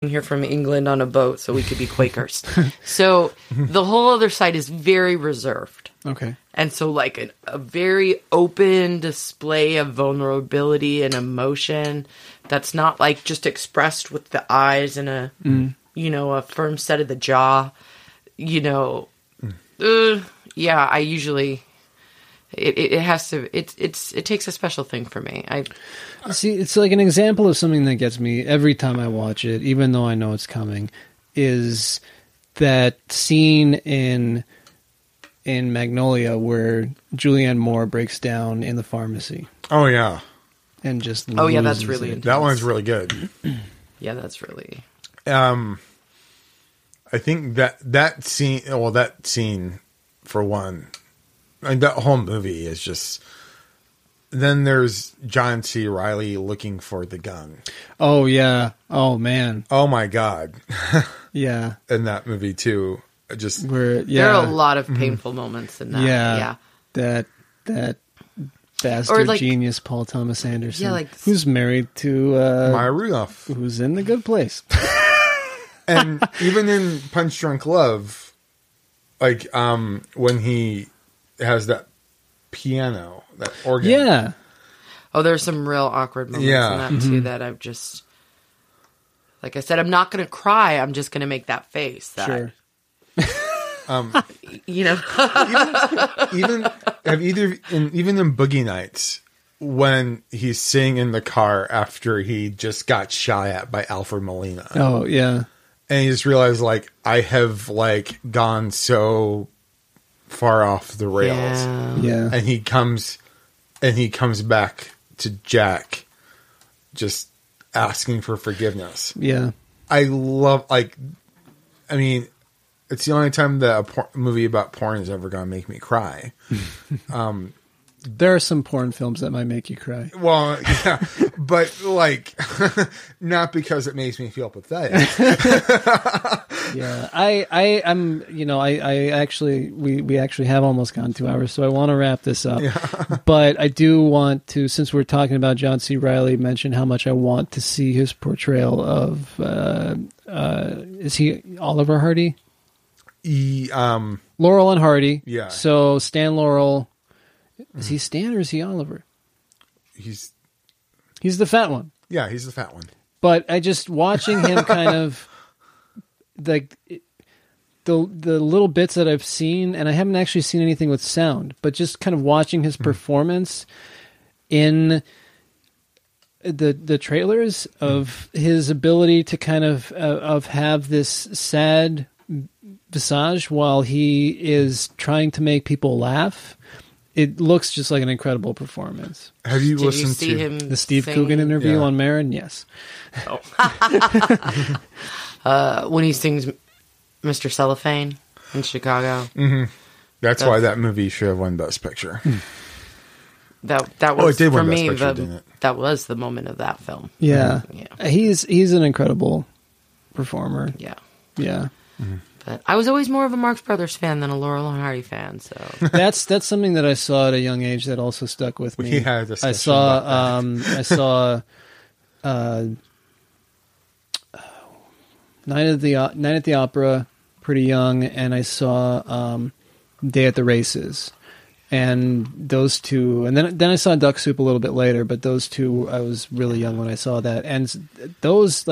here from England on a boat so we could be Quakers. So the whole other side is very reserved. Okay. And so like a very open display of vulnerability and emotion that's not like just expressed with the eyes and a, a firm set of the jaw, yeah, I usually, it has to, it takes a special thing for me. See, it's like an example of something that gets me every time I watch it, even though I know it's coming, is that scene in Magnolia where Julianne Moore breaks down in the pharmacy. Oh, yeah. And just that's really intense. That one's really good. Yeah, that's really... I think that scene, for one, and that whole movie is just... Then there's John C. Reilly looking for the gun. Oh, yeah. Oh, man. Oh, my God. Yeah. In that movie, too. There are a lot of painful moments in that. Yeah. That bastard genius Paul Thomas Anderson, who's married to Maya Rudolph, who's in The Good Place. And even in Punch Drunk Love, like when he has that piano, that organ. Yeah. Oh, there's some real awkward moments in that too that I've just, like I said, I'm not going to cry. I'm just going to make that face. Sure. Even in Boogie Nights, when he's sitting in the car after he just got shot at by Alfred Molina. Oh yeah. And he just realized, like, I have like gone so far off the rails. Yeah. And he comes back to Jack just asking for forgiveness. Yeah. I love, it's the only time that a movie about porn is ever going to make me cry. There are some porn films that might make you cry. Well, yeah, but like, not because it makes me feel pathetic. Yeah, I'm, I actually, we actually have almost gone 2 hours, so I want to wrap this up. Yeah. But I do want to, since we're talking about John C. Reilly, mention how much I want to see his portrayal of, is he Oliver Hardy? Laurel and Hardy. Yeah. So Stan Laurel, is he Stan or is he Oliver? He's the fat one. Yeah, he's the fat one. But I just watching him kind of like the little bits that I've seen, and I haven't actually seen anything with sound, but just kind of watching his performance in the trailers of his ability to kind of have this sad visage while he is trying to make people laugh. It looks just like an incredible performance. Have you listened to the Steve Coogan interview on Maron? Yes. Oh. When he sings Mr. Cellophane in Chicago. Mm-hmm. That's why that movie should have won Best Picture. That was, it did for win me, Best Picture, didn't it? That was the moment of that film. Yeah. He's an incredible performer. Yeah. Yeah. Mm-hmm. But I was always more of a Marx Brothers fan than a Laurel and Hardy fan. So that's something that I saw at a young age that also stuck with me. We had a discussion I saw Night at the Opera pretty young, and I saw Day at the Races, and those two, and then I saw Duck Soup a little bit later. But those two, I was really young when I saw that, and those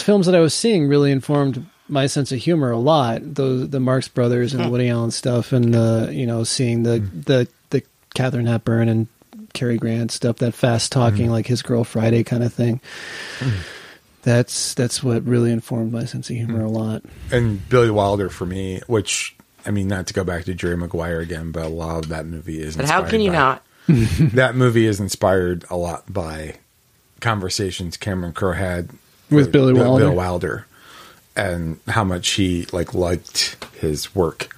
films that I was seeing really informed my sense of humor a lot. The Marx Brothers and Woody Allen stuff, and seeing the Katharine Hepburn and Cary Grant stuff, that fast talking like His Girl Friday kind of thing. That's what really informed my sense of humor a lot. And Billy Wilder for me, which, I mean, not to go back to Jerry Maguire again, but a lot of that movie is inspired. But how can you not? That movie is inspired a lot by conversations Cameron Crowe had with Billy Wilder, and how much he liked his work,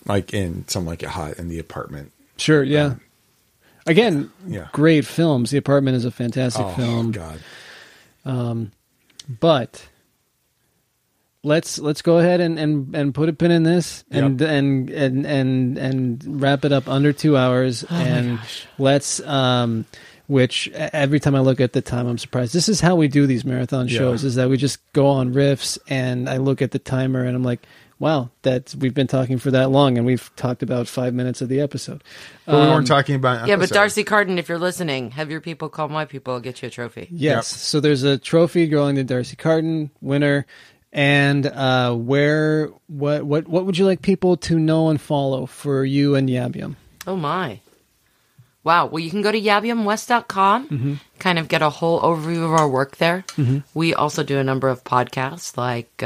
like in Some Like It Hot and The Apartment. Sure, yeah. Again, great films. The Apartment is a fantastic film. God. But let's go ahead and put a pin in this and wrap it up under 2 hours. And let's which every time I look at the time, I'm surprised. This is how we do these marathon shows, is that we just go on riffs, and I look at the timer, and I'm like, wow, we've been talking for that long, and we've talked about 5 minutes of the episode. But we weren't talking about Yeah, but Darcy Carden, if you're listening, have your people call my people. I'll get you a trophy. Yes. Yep. So there's a trophy going to Darcy Carden, winner. And what would you like people to know and follow for you and YabYum? Oh, my. Wow. Well, you can go to yabyumwest.com, kind of get a whole overview of our work there. Mm-hmm. We also do a number of podcasts like...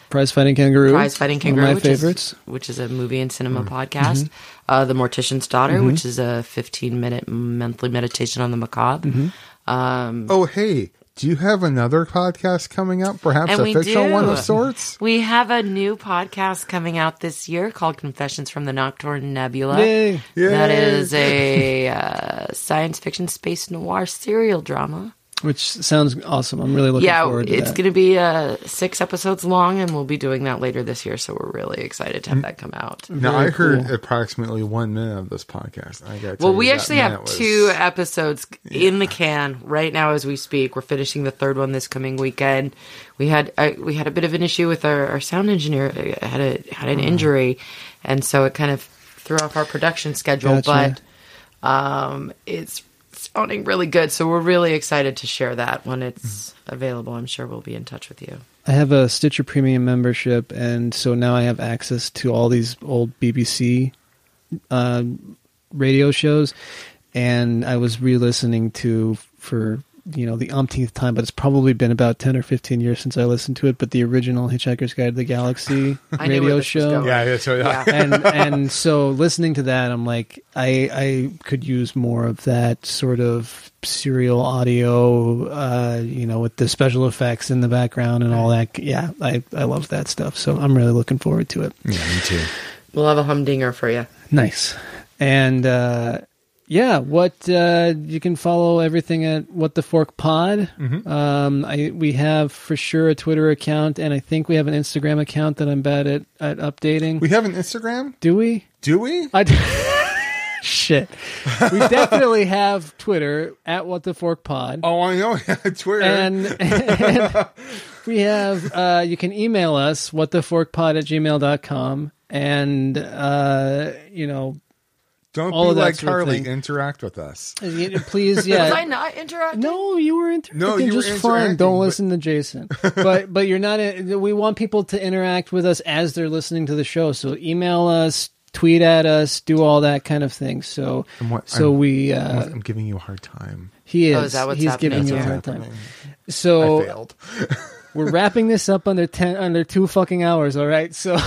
Prize Fighting Kangaroo. One of my favorites. Which is a movie and cinema podcast. The Mortician's Daughter, which is a 15-minute monthly meditation on the macabre. Oh, hey, do you have another podcast coming up? Perhaps a fictional one of sorts? We have a new podcast coming out this year called Confessions from the Nocturne Nebula. Yay. That is a science fiction space noir serial drama. Which sounds awesome. I'm really looking forward to that. Yeah, it's going to be 6 episodes long, and we'll be doing that later this year, so we're really excited to have that come out. Now, I heard approximately 1 minute of this podcast. We actually have 2 episodes in the can right now as we speak. We're finishing the 3rd one this coming weekend. We had a bit of an issue with our sound engineer. Had an injury, and so it kind of threw off our production schedule, but it's sounding really good, so we're really excited to share that when it's available. I'm sure we'll be in touch with you. I have a Stitcher Premium membership, and so now I have access to all these old BBC radio shows, and I was re-listening to for the umpteenth time, but it's probably been about 10 or 15 years since I listened to it, but the original Hitchhiker's Guide to the Galaxy radio show. And so listening to that, I'm like, I could use more of that sort of serial audio, with the special effects in the background and all that. Yeah, I love that stuff. So I'm really looking forward to it. Yeah, me too. We'll have a humdinger for you. Nice. And, you can follow everything at What the Fork Pod. We have for sure a Twitter account, and I think we have an Instagram account that I'm bad at updating. We have an Instagram? Do we? Shit. We definitely have Twitter at What the Fork Pod. Oh, I know. Twitter. And we have, you can email us, whattheforkpod@gmail.com, and, don't be like Carly. Interact with us. Please, yeah. Was I not interacting? No, you were interacting. No, you just were fine. Don't listen to Jason. But you're not. We want people to interact with us as they're listening to the show. So email us, tweet at us, do all that kind of thing. So I'm giving you a hard time. He is. Oh, is that what's He's happening? giving you a hard time. So I failed. We're wrapping this up under 2 fucking hours. All right. So.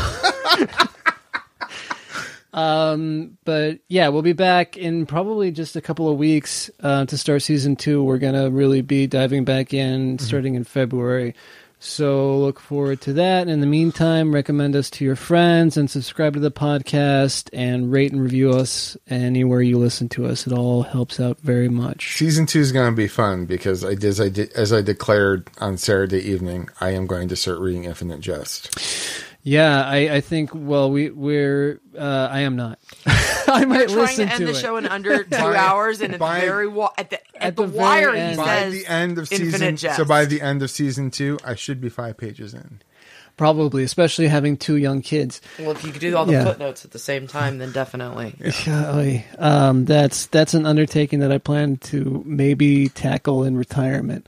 But yeah, we'll be back in probably just a couple of weeks to start season 2. We're gonna really be diving back in starting in February. So look forward to that. In the meantime, recommend us to your friends and subscribe to the podcast and rate and review us anywhere you listen to us. It all helps out very much. Season 2 is going to be fun because as I declared on Saturday evening, I am going to start reading Infinite Jest. Yeah, I think. Well, I am not. I might listen to it. Trying to end the show in under 2 hours, and it's at the wire. He says the end of Infinite Jest. So by the end of season 2, I should be 5 pages in. Probably, especially having 2 young kids. Well, if you could do all the footnotes at the same time, then definitely. That's an undertaking that I plan to maybe tackle in retirement,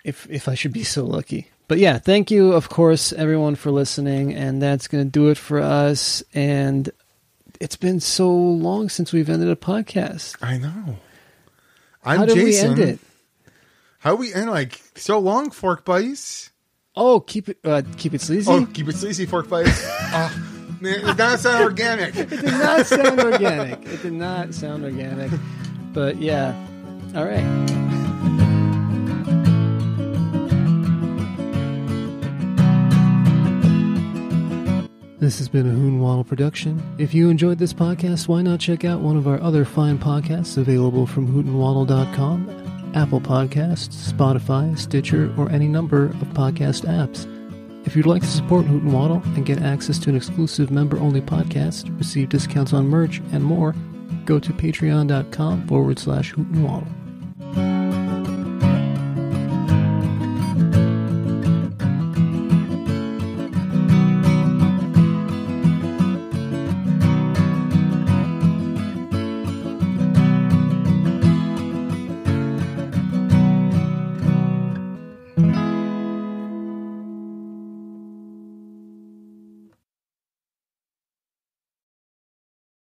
if I should be so lucky. But yeah, thank you, of course, everyone, for listening, and that's going to do it for us. And it's been so long since we've ended a podcast. I know. How did we end it? How we end so long, Fork Buddies? Oh, keep it sleazy. Oh, keep it sleazy, Fork Buddies. Man, it did not sound organic. It did not sound organic. It did not sound organic. But yeah, all right. This has been a Hoon Waddle production. If you enjoyed this podcast, why not check out one of our other fine podcasts available from hootenwaddle.com, Apple Podcasts, Spotify, Stitcher, or any number of podcast apps. If you'd like to support Hoot and Waddle and get access to an exclusive member-only podcast, receive discounts on merch, and more, go to patreon.com/hoot and waddle.